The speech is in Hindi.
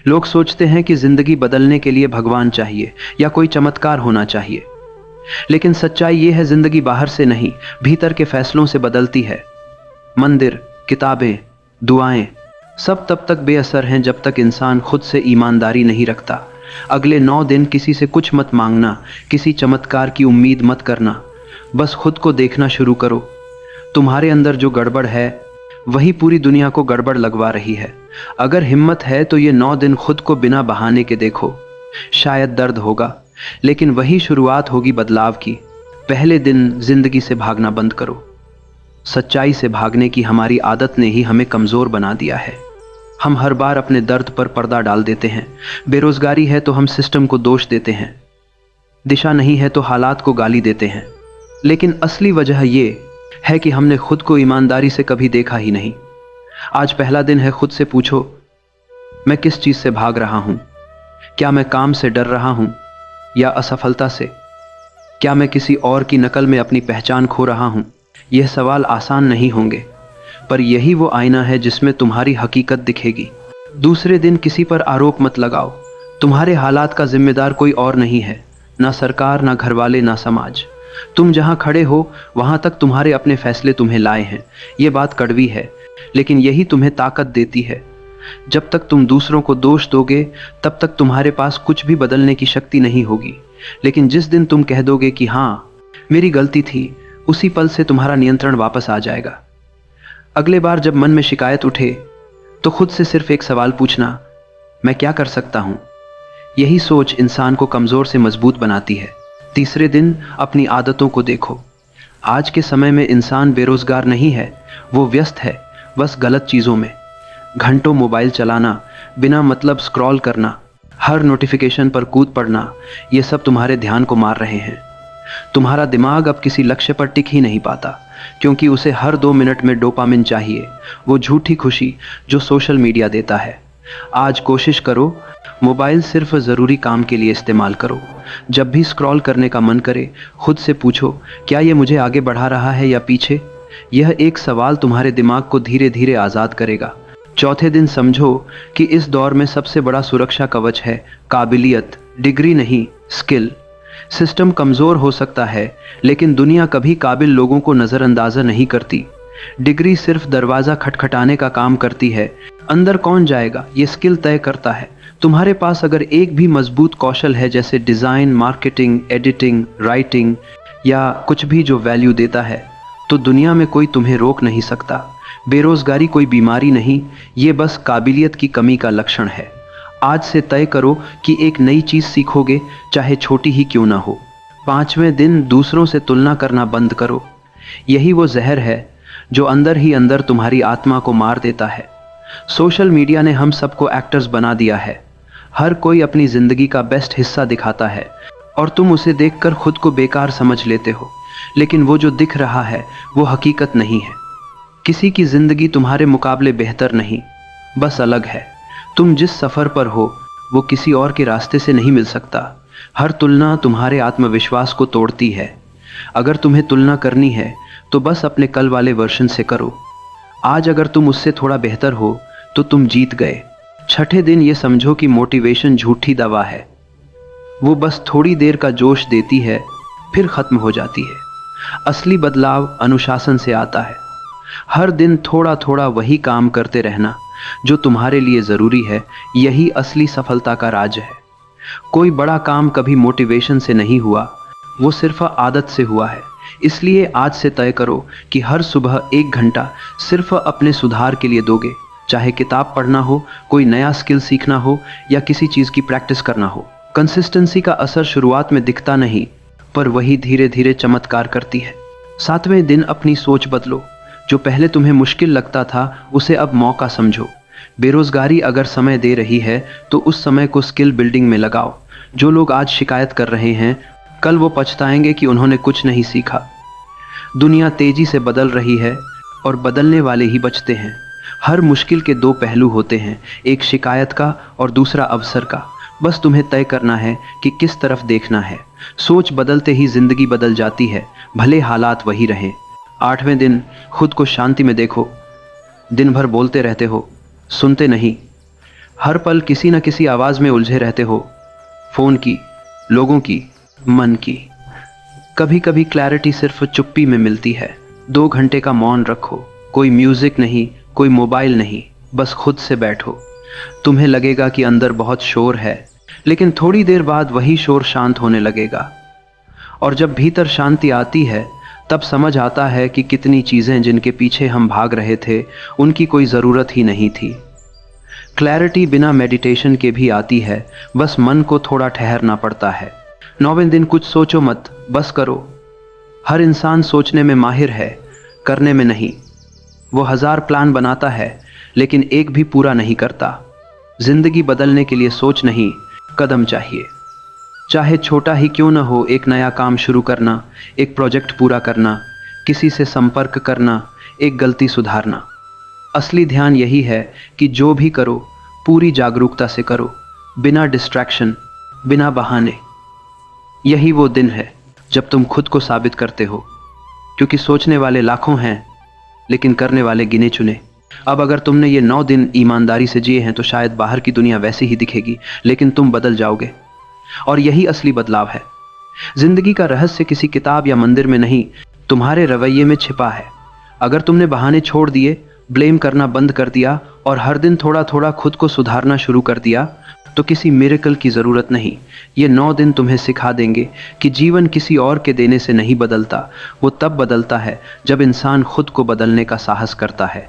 लोग सोचते हैं कि जिंदगी बदलने के लिए भगवान चाहिए या कोई चमत्कार होना चाहिए, लेकिन सच्चाई यह है, जिंदगी बाहर से नहीं, भीतर के फैसलों से बदलती है। मंदिर, किताबें, दुआएं सब तब तक बेअसर हैं जब तक इंसान खुद से ईमानदारी नहीं रखता। अगले 9 दिन किसी से कुछ मत मांगना, किसी चमत्कार की उम्मीद मत करना, बस खुद को देखना शुरू करो। तुम्हारे अंदर जो गड़बड़ है वही पूरी दुनिया को गड़बड़ लगवा रही है। अगर हिम्मत है तो ये 9 दिन खुद को बिना बहाने के देखो। शायद दर्द होगा, लेकिन वही शुरुआत होगी बदलाव की। पहले दिन जिंदगी से भागना बंद करो। सच्चाई से भागने की हमारी आदत ने ही हमें कमजोर बना दिया है। हम हर बार अपने दर्द पर पर्दा डाल देते हैं। बेरोजगारी है तो हम सिस्टम को दोष देते हैं, दिशा नहीं है तो हालात को गाली देते हैं। लेकिन असली वजह यह है कि हमने खुद को ईमानदारी से कभी देखा ही नहीं। आज पहला दिन है, खुद से पूछो, मैं किस चीज से भाग रहा हूं? क्या मैं काम से डर रहा हूं या असफलता से? क्या मैं किसी और की नकल में अपनी पहचान खो रहा हूं? यह सवाल आसान नहीं होंगे, पर यही वो आईना है जिसमें तुम्हारी हकीकत दिखेगी। दूसरे दिन किसी पर आरोप मत लगाओ। तुम्हारे हालात का जिम्मेदार कोई और नहीं है, ना सरकार, ना घरवाले, ना समाज। तुम जहां खड़े हो वहां तक तुम्हारे अपने फैसले तुम्हें लाए हैं। ये बात कड़वी है, लेकिन यही तुम्हें ताकत देती है। जब तक तुम दूसरों को दोष दोगे तब तक तुम्हारे पास कुछ भी बदलने की शक्ति नहीं होगी। लेकिन जिस दिन तुम कह दोगे कि हाँ, मेरी गलती थी, उसी पल से तुम्हारा नियंत्रण वापस आ जाएगा। अगले बार जब मन में शिकायत उठे तो खुद से सिर्फ एक सवाल पूछना, मैं क्या कर सकता हूं? यही सोच इंसान को कमजोर से मजबूत बनाती है। तीसरे दिन अपनी आदतों को देखो। आज के समय में इंसान बेरोजगार नहीं है, वो व्यस्त है, बस गलत चीजों में। घंटों मोबाइल चलाना, बिना मतलब स्क्रॉल करना, हर नोटिफिकेशन पर कूद पड़ना, ये सब तुम्हारे ध्यान को मार रहे हैं। तुम्हारा दिमाग अब किसी लक्ष्य पर टिक ही नहीं पाता, क्योंकि उसे हर 2 मिनट में डोपामिन चाहिए, वो झूठी खुशी जो सोशल मीडिया देता है। आज कोशिश करो, मोबाइल सिर्फ ज़रूरी काम के लिए इस्तेमाल करो। जब भी स्क्रॉल करने का मन करे, खुद से पूछो, क्या ये मुझे आगे बढ़ा रहा है या पीछे? यह एक सवाल तुम्हारे दिमाग को धीरे धीरे आज़ाद करेगा। चौथे दिन समझो कि इस दौर में सबसे बड़ा सुरक्षा कवच है काबिलियत, डिग्री नहीं, स्किल। सिस्टम कमज़ोर हो सकता है, लेकिन दुनिया कभी काबिल लोगों को नज़रअंदाज नहीं करती। डिग्री सिर्फ दरवाज़ा खटखटाने का काम करती है, अंदर कौन जाएगा ये स्किल तय करता है। तुम्हारे पास अगर एक भी मजबूत कौशल है, जैसे डिज़ाइन, मार्केटिंग, एडिटिंग, राइटिंग या कुछ भी जो वैल्यू देता है, तो दुनिया में कोई तुम्हें रोक नहीं सकता। बेरोजगारी कोई बीमारी नहीं, ये बस काबिलियत की कमी का लक्षण है। आज से तय करो कि एक नई चीज़ सीखोगे, चाहे छोटी ही क्यों ना हो। 5वें दिन दूसरों से तुलना करना बंद करो। यही वो जहर है जो अंदर ही अंदर तुम्हारी आत्मा को मार देता है। सोशल मीडिया ने हम सबको एक्टर्स बना दिया है। हर कोई अपनी ज़िंदगी का बेस्ट हिस्सा दिखाता है और तुम उसे देखकर खुद को बेकार समझ लेते हो। लेकिन वो जो दिख रहा है वो हकीकत नहीं है। किसी की ज़िंदगी तुम्हारे मुकाबले बेहतर नहीं, बस अलग है। तुम जिस सफ़र पर हो वो किसी और के रास्ते से नहीं मिल सकता। हर तुलना तुम्हारे आत्मविश्वास को तोड़ती है। अगर तुम्हें तुलना करनी है तो बस अपने कल वाले वर्जन से करो। आज अगर तुम उससे थोड़ा बेहतर हो तो तुम जीत गए। छठे दिन ये समझो कि मोटिवेशन झूठी दवा है। वो बस थोड़ी देर का जोश देती है, फिर ख़त्म हो जाती है। असली बदलाव अनुशासन से आता है। हर दिन थोड़ा थोड़ा वही काम करते रहना जो तुम्हारे लिए ज़रूरी है, यही असली सफलता का राज है। कोई बड़ा काम कभी मोटिवेशन से नहीं हुआ, वो सिर्फ आदत से हुआ है। इसलिए आज से तय करो कि हर सुबह 1 घंटा सिर्फ अपने सुधार के लिए दोगे। चाहे किताब पढ़ना हो, कोई नया स्किल सीखना हो या किसी चीज़ की प्रैक्टिस करना हो। कंसिस्टेंसी का असर शुरुआत में दिखता नहीं, पर वही धीरे धीरे चमत्कार करती है। 7वें दिन अपनी सोच बदलो। जो पहले तुम्हें मुश्किल लगता था उसे अब मौका समझो। बेरोजगारी अगर समय दे रही है तो उस समय को स्किल बिल्डिंग में लगाओ। जो लोग आज शिकायत कर रहे हैं, कल वो पछताएंगे कि उन्होंने कुछ नहीं सीखा। दुनिया तेजी से बदल रही है और बदलने वाले ही बचते हैं। हर मुश्किल के 2 पहलू होते हैं, एक शिकायत का और दूसरा अवसर का। बस तुम्हें तय करना है कि किस तरफ देखना है। सोच बदलते ही जिंदगी बदल जाती है, भले हालात वही रहें। 8वें दिन खुद को शांति में देखो। दिन भर बोलते रहते हो, सुनते नहीं। हर पल किसी न किसी आवाज में उलझे रहते हो, फोन की, लोगों की, मन की। कभी कभी क्लैरिटी सिर्फ चुप्पी में मिलती है। 2 घंटे का मौन रखो, कोई म्यूजिक नहीं, कोई मोबाइल नहीं, बस खुद से बैठो। तुम्हें लगेगा कि अंदर बहुत शोर है, लेकिन थोड़ी देर बाद वही शोर शांत होने लगेगा। और जब भीतर शांति आती है, तब समझ आता है कि कितनी चीजें जिनके पीछे हम भाग रहे थे, उनकी कोई जरूरत ही नहीं थी। क्लैरिटी बिना मेडिटेशन के भी आती है, बस मन को थोड़ा ठहरना पड़ता है। 9वें दिन कुछ सोचो मत, बस करो। हर इंसान सोचने में माहिर है, करने में नहीं। वो 1000 प्लान बनाता है, लेकिन एक भी पूरा नहीं करता। जिंदगी बदलने के लिए सोच नहीं, कदम चाहिए। चाहे छोटा ही क्यों न हो, एक नया काम शुरू करना, एक प्रोजेक्ट पूरा करना, किसी से संपर्क करना, एक गलती सुधारना। असली ध्यान यही है कि जो भी करो पूरी जागरूकता से करो, बिना डिस्ट्रैक्शन, बिना बहाने। यही वो दिन है जब तुम खुद को साबित करते हो, क्योंकि सोचने वाले लाखों हैं, लेकिन करने वाले गिने चुने। अब अगर तुमने ये 9 दिन ईमानदारी से जिए हैं, तो शायद बाहर की दुनिया वैसी ही दिखेगी, लेकिन तुम बदल जाओगे। और यही असली बदलाव है। जिंदगी का रहस्य किसी किताब या मंदिर में नहीं, तुम्हारे रवैये में छिपा है। अगर तुमने बहाने छोड़ दिए, ब्लेम करना बंद कर दिया और हर दिन थोड़ा थोड़ा खुद को सुधारना शुरू कर दिया, तो किसी मिरेकल की जरूरत नहीं। ये 9 दिन तुम्हें सिखा देंगे कि जीवन किसी और के देने से नहीं बदलता। वो तब बदलता है जब इंसान खुद को बदलने का साहस करता है।